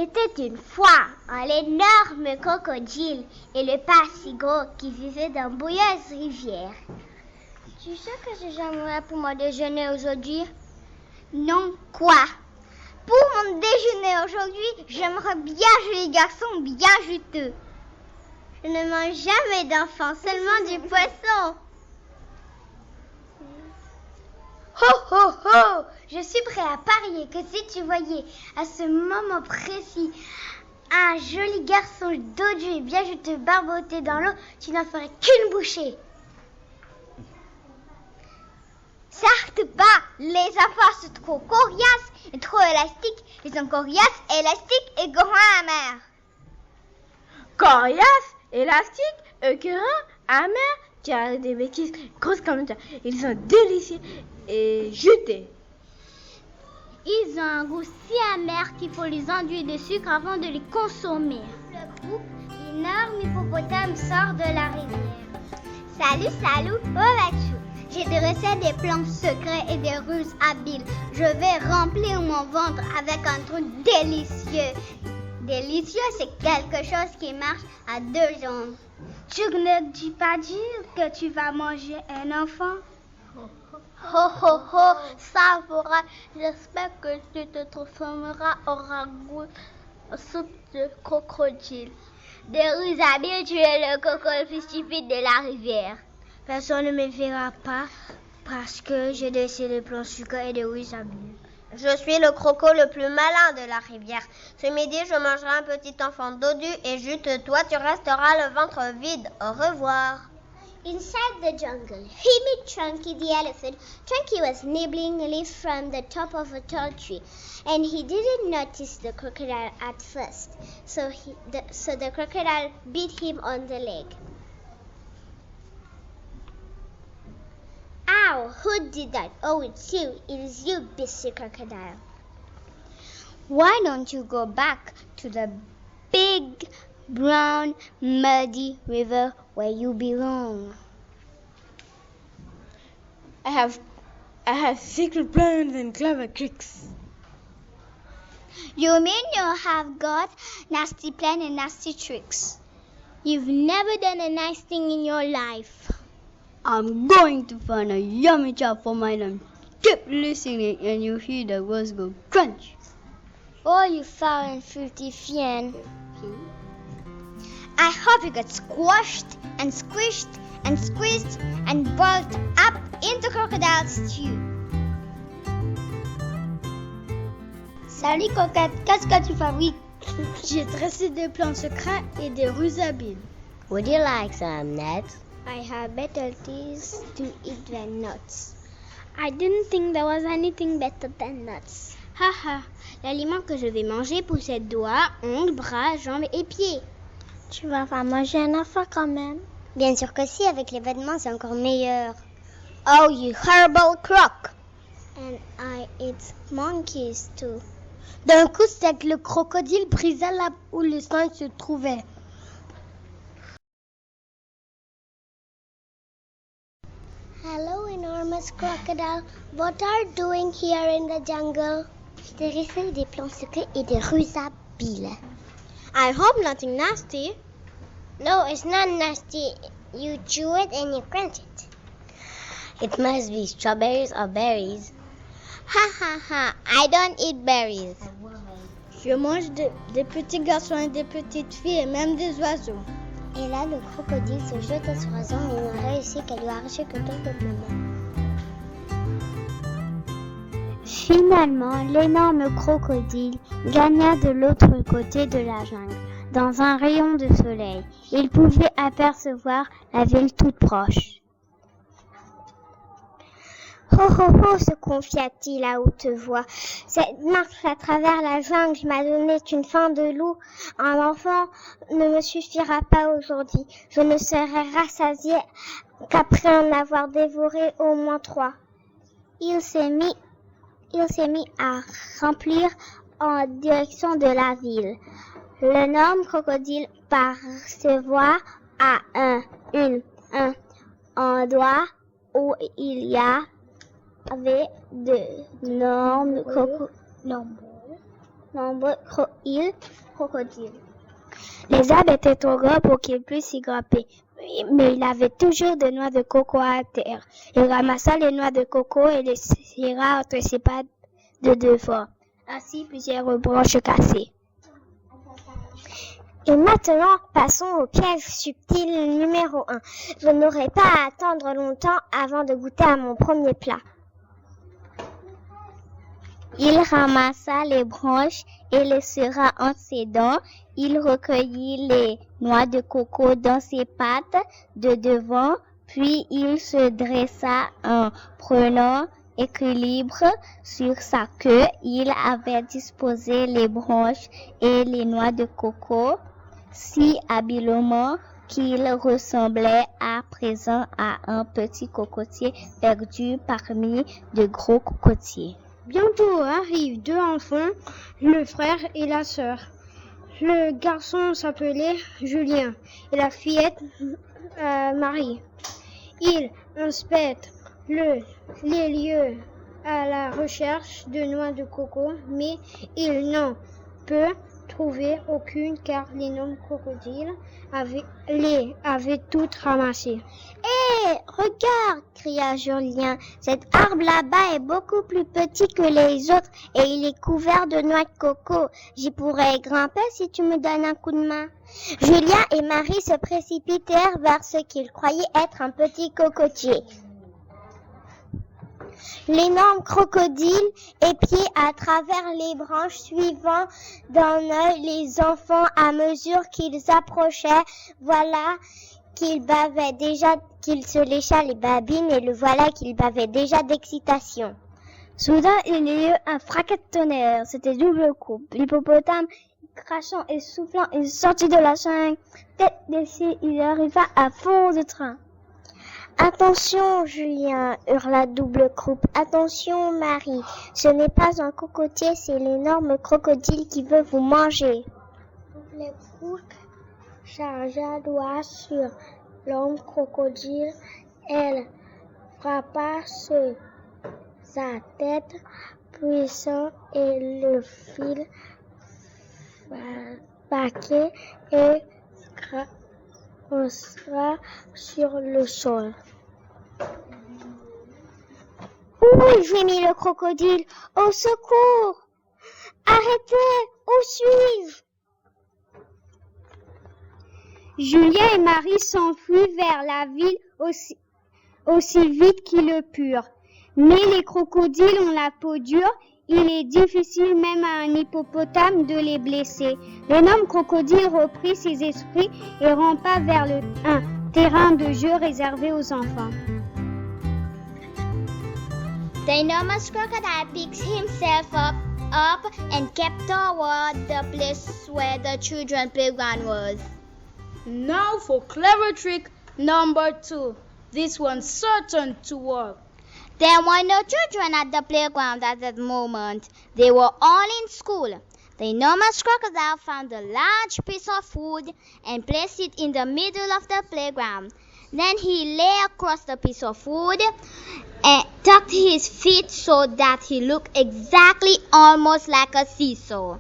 était une fois un énorme crocodile et le pas si gros qui vivait dans une bouilleuse rivière. Tu sais que c'est j'aimerais pour mon déjeuner aujourd'hui? Non, quoi? Pour mon déjeuner aujourd'hui, j'aimerais bien jouer garçon bien juteux. Je ne mange jamais d'enfants, seulement du poisson. Ho, ho, ho! Je suis prêt à parier que si tu voyais à ce moment précis un joli garçon dodu et bien juteux barboté dans l'eau, tu n'en ferais qu'une bouchée. Certes pas, les enfants sont trop coriaces et trop élastiques. Ils sont coriaces, élastiques et grands amers. Coriaces, élastiques, écœurants, amers, tu as des bêtises grosses comme ça. Ils sont délicieux et jutés. Ils ont un goût si amer qu'il faut les enduire de sucre avant de les consommer. Le groupe énorme hippopotame sort de la rivière. Salut, où vas-tu? J'ai dressé des plans secrets et des ruses habiles. Je vais remplir mon ventre avec un truc délicieux. Délicieux, c'est quelque chose qui marche à deux jambes. Tu ne dis pas dire que tu vas manger un enfant? Ho, ho, ho, ça fera. J'espère que tu te transformeras en ragoût, en soupe de crocodile. Des ruses habiles, tu es le coco le plus stupide de la rivière. Personne ne me verra pas parce que j'ai dressé des plans sucrés et des ruses habiles. Je suis le croco le plus malin de la rivière. Ce midi, je mangerai un petit enfant dodu et juteux. Toi, tu resteras le ventre vide. Au revoir. Inside the jungle, he met Chunky the elephant. Chunky was nibbling leaves from the top of a tall tree, and he didn't notice the crocodile at first. So the crocodile beat him on the leg. Ow, who did that? Oh, it's you. It is you, beastly crocodile. Why don't you go back to the big, brown, muddy river where you belong? I have secret plans and clever tricks. You mean you have got nasty plans and nasty tricks? You've never done a nice thing in your life. I'm going to find a yummy job for my lunch. Keep listening and you'll hear the words go crunch. Oh, you foul and filthy fiend. I hope you get squashed and squished and squeezed and boiled up into crocodile stew. Salut coquette, qu'est-ce que tu fabriques? J'ai dressé des plans secrets et des ruses habiles. Would you like some nuts? I have better things to eat than nuts. I didn't think there was anything better than nuts. Haha, l'aliment que je vais manger possède doigts, ongles, bras, jambes et pieds. Tu vas pas manger un enfant quand même? Bien sûr que si, avec les vêtements c'est encore meilleur. Oh, you horrible croc! And I eat monkeys too. D'un coup sec, le crocodile brisa là où le singe se trouvait. Hello, enormous crocodile. What are you doing here in the jungle? Je dressais des plans secrets et des ruses habiles. I hope nothing nasty. No, it's not nasty. You chew it and you crunch it. It must be strawberries or berries. Ha ha ha, I don't eat berries. Je mange des petits garçons et des petites filles et même des oiseaux. Et là, le crocodile se jeta sur Razan, mais il n'a réussi qu'à lui arracher que quelques plumes. Finalement, l'énorme crocodile gagna de l'autre côté de la jungle, dans un rayon de soleil. Il pouvait apercevoir la ville toute proche. Oh oh oh, se confia-t-il à haute voix. Cette marche à travers la jungle m'a donné une faim de loup. Un enfant ne me suffira pas aujourd'hui. Je ne serai rassasié qu'après en avoir dévoré au moins 3. Il s'est mis à remplir en direction de la ville. L'énorme crocodile percevoir à un endroit où il y avait d'énormes crocodiles. nombreux crocodiles. Les arbres étaient trop grands pour qu'il puisse y grimper, mais il avait toujours des noix de coco à terre. Il ramassa les noix de coco et les serra entre ses pattes de devant, ainsi plusieurs branches cassées. Et maintenant, passons au piège subtil numéro 1. Je n'aurai pas à attendre longtemps avant de goûter à mon premier plat. Il ramassa les branches et les serra entre ses dents. Il recueillit les noix de coco dans ses pattes de devant, puis il se dressa en prenant équilibre sur sa queue. Il avait disposé les branches et les noix de coco si habilement qu'il ressemblait à présent à un petit cocotier perdu parmi de gros cocotiers. Bientôt arrivent deux enfants, le frère et la sœur. Le garçon s'appelait Julien et la fillette Marie. Ils inspectent les lieux à la recherche de noix de coco, mais ils n'en peuvent trouver aucune car l'énorme crocodile les avait toutes ramassées. Hé, regarde, cria Julien, cet arbre là-bas est beaucoup plus petit que les autres et il est couvert de noix de coco. J'y pourrais grimper si tu me donnes un coup de main. Julien et Marie se précipitèrent vers ce qu'ils croyaient être un petit cocotier. L'énorme crocodile épiait à travers les branches, suivant d'un œil les enfants à mesure qu'ils approchaient. Voilà qu'il bavait déjà, qu'il se lécha les babines et le voilà qu'il bavait déjà d'excitation. Soudain, il y eut un fracas de tonnerre. C'était double coup. L'hippopotame, crachant et soufflant, il sortit de la jungle. Tête baissée, il arriva à fond de train. Attention, Julien, hurla Double Croupe. Attention, Marie. Ce n'est pas un cocotier, c'est l'énorme crocodile qui veut vous manger. Double Croupe chargea doigt sur l'homme crocodile. Elle frappa sur sa tête puissante et le fil paquet et crassa sur le sol. Où gémit le crocodile? Au secours! Arrêtez! Où suis-je? Julien et Marie s'enfuirent vers la ville aussi vite qu'ils le purent. Mais les crocodiles ont la peau dure, il est difficile même à un hippopotame de les blesser. L'énorme crocodile reprit ses esprits et rampa vers un terrain de jeu réservé aux enfants. The enormous crocodile picked himself up and kept toward the place where the children's playground was. Now for clever trick number 2. This one's certain to work. There were no children at the playground at that moment. They were all in school. The enormous crocodile found a large piece of wood and placed it in the middle of the playground. Then he lay across the piece of wood and tucked his feet so that he looked exactly almost like a seesaw.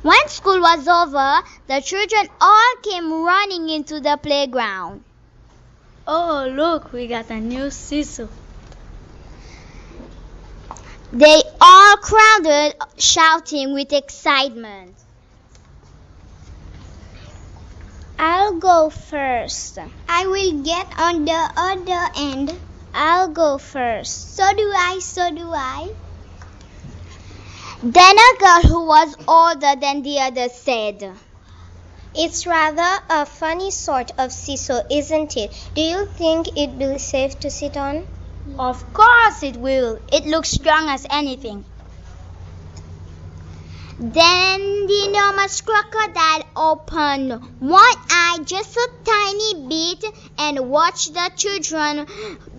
When school was over, the children all came running into the playground. Oh, look, we got a new seesaw. They all crowded, shouting with excitement. I'll go first. I will get on the other end. I'll go first. So do I. Then a girl who was older than the others said, "It's rather a funny sort of seesaw, isn't it? Do you think it'd be safe to sit on?" Of course it will. It looks strong as anything. Then the enormous crocodile opened one eye just a tiny bit and watched the children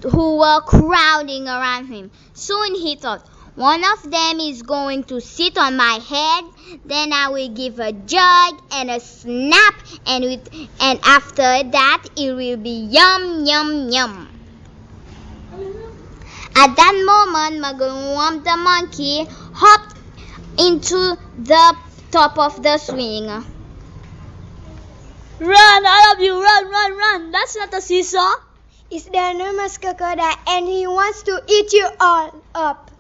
who were crowding around him. Soon he thought, one of them is going to sit on my head, then I will give a jog and a snap, and after that it will be yum, yum, yum. At that moment, Mugglewump the monkey hopped into the top of the swing. Run, all of you, run, run, run. That's not a seesaw. It's the enormous crocodile and he wants to eat you all up.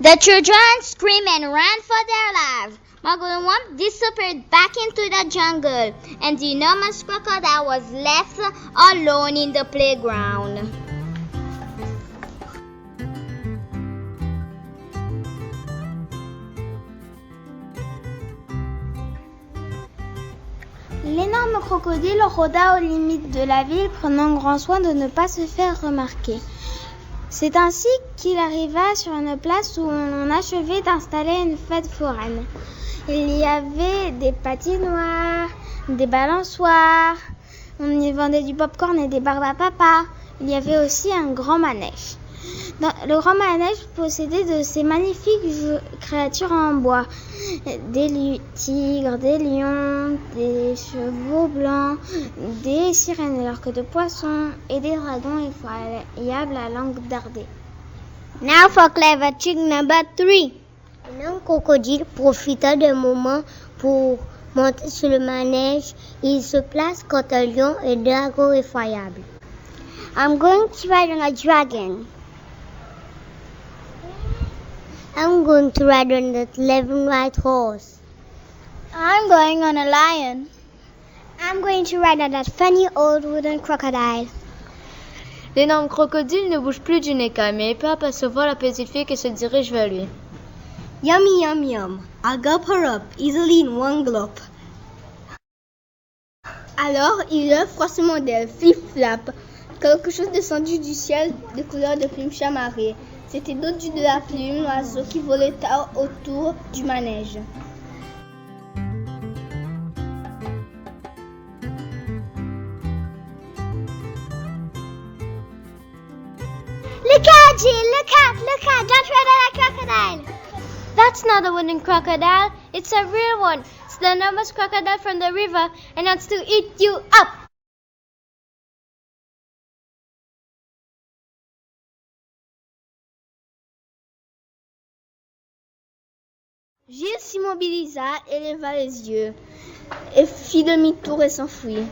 The children screamed and ran for their lives. Muggle Wump disappeared back into the jungle, and the enormous crocodile was left alone in the playground. L'énorme crocodile rôda aux limites de la ville, prenant grand soin de ne pas se faire remarquer. C'est ainsi qu'il arriva sur une place où on achevait d'installer une fête foraine. Il y avait des patinoires, des balançoires, on y vendait du popcorn et des barbes à papa. Il y avait aussi un grand manège. Le grand manège possédait de ces magnifiques créatures en bois. Des tigres, des lions, des chevaux blancs, des sirènes à queue de poisson et des dragons effroyables à langue dardée. Now for clever trick number 3. Un crocodile profita d'un moment pour monter sur le manège. Il se place contre un lion et un dragon effroyable. I'm going to ride on a dragon. I'm going to ride on that 11 white horse. I'm going on a lion. I'm going to ride on that funny old wooden crocodile. L'énorme crocodile ne bouge plus d'une écaille, mais il peut apercevoir la petite fille qui se dirige vers lui. Yummy, yum, yum. I'll gulp her up easily in one gulp. Alors, il offre à ce modèle flip-flap. Quelque chose descendu du ciel de couleur de plume chamarrée. C'était d'autres de la plume, l'oiseau qui volait autour du manège. Look out, Jill! Look out! Don't ride on a crocodile! That's not a wooden crocodile. It's a real one. It's the enormous crocodile from the river and wants to eat you up. Gilles s'immobilisa, éleva les yeux, et fit demi-tour et s'enfuit.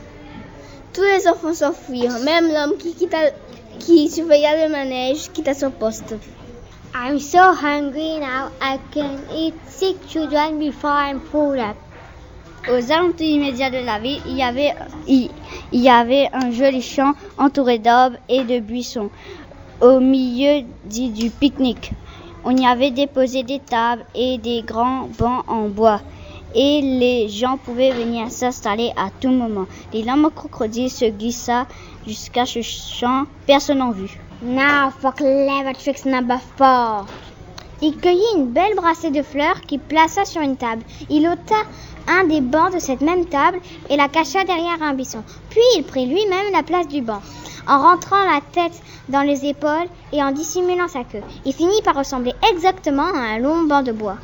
Tous les enfants s'enfuirent, même l'homme qui surveilla le manège quitta son poste. I'm so hungry now, I can eat 6 children before I'm full up. Aux alentours immédiats de la ville, il y avait un joli champ entouré d'arbres et de buissons. Au milieu du pique-nique, on y avait déposé des tables et des grands bancs en bois. Et les gens pouvaient venir s'installer à tout moment. L'énorme crocodile se glissa jusqu'à ce champ, personne n'en vit. Now for clever tricks number 4. Il cueillit une belle brassée de fleurs qu'il plaça sur une table. Il ôta un des bancs de cette même table et la cacha derrière un buisson. Puis il prit lui-même la place du banc, en rentrant la tête dans les épaules et en dissimulant sa queue. Il finit par ressembler exactement à un long banc de bois.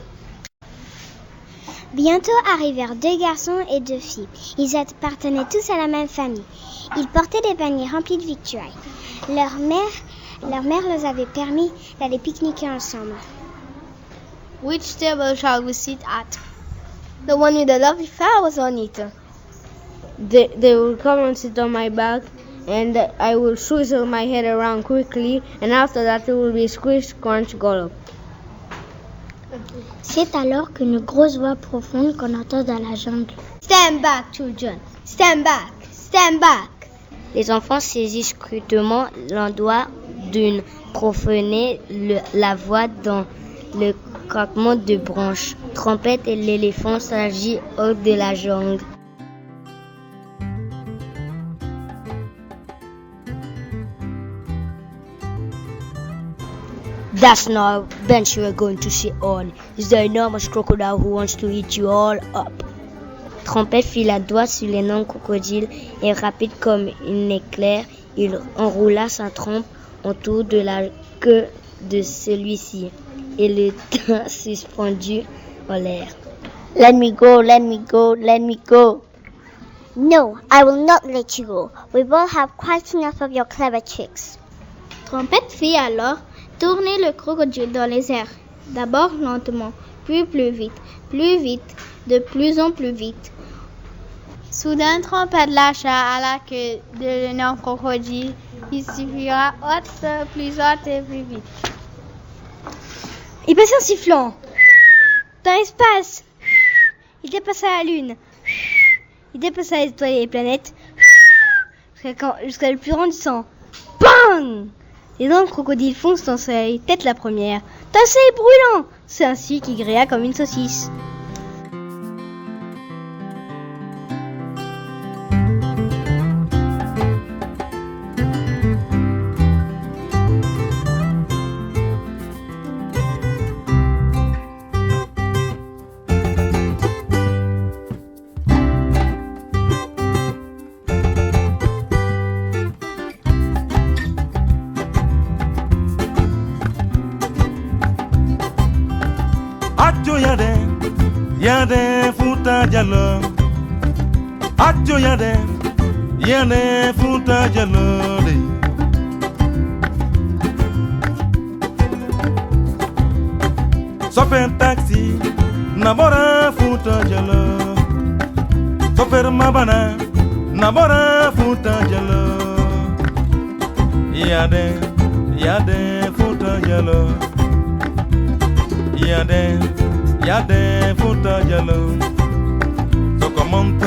Bientôt arrivèrent 2 garçons et 2 filles. Ils appartenaient tous à la même famille. Ils portaient des paniers remplis de victuailles. Leur mère leur avait permis d'aller pique-niquer ensemble. Which table shall we sit at? The one with the lovely flowers on it. They will come and sit on my back, and I will swizzle my head around quickly, and after that it will be squish, crunch, gulp. C'est alors qu'une grosse voix profonde qu'on entend dans la jungle. Stand back, children. Stand back. Stand back. Les enfants saisissent scrutement l'endroit d'une profanée la voix dans le craquement de branches. Trompette et l'éléphant s'agit hors de la jungle. That's not a bench you're going to sit on. It's the enormous crocodile who wants to eat you all up. Trompette fit la doigt sur l'énorme crocodile et rapide comme un éclair, il enroula sa trompe autour de la queue de celui-ci et le tint suspendu en l'air. Let me go, let me go, let me go. No, I will not let you go. We both have quite enough of your clever tricks. Trompette fit alors tourner le crocodile dans les airs, d'abord lentement, puis plus vite, de plus en plus vite. Soudain, Trompette lâcha à la queue de l'énorme crocodile. Il suffira haute, plus haute et plus vite. Il passait en sifflant. Dans l'espace. Il dépassa la Lune. Il dépassa les étoiles et les planètes. Jusqu'à le plus grand du sang. Bang! Les dents de crocodile foncent dans le soleil, tête la première. Dans le soleil brûlant! C'est ainsi qu'il grilla comme une saucisse. Yade Futa Jallo. Acho yade Futa Jallo. Soper taxi, nabora Futa Jallo. Soper mabana, nabora Futa Jallo. Yade Futa Jallo. Yade Futa Jallo. So come on.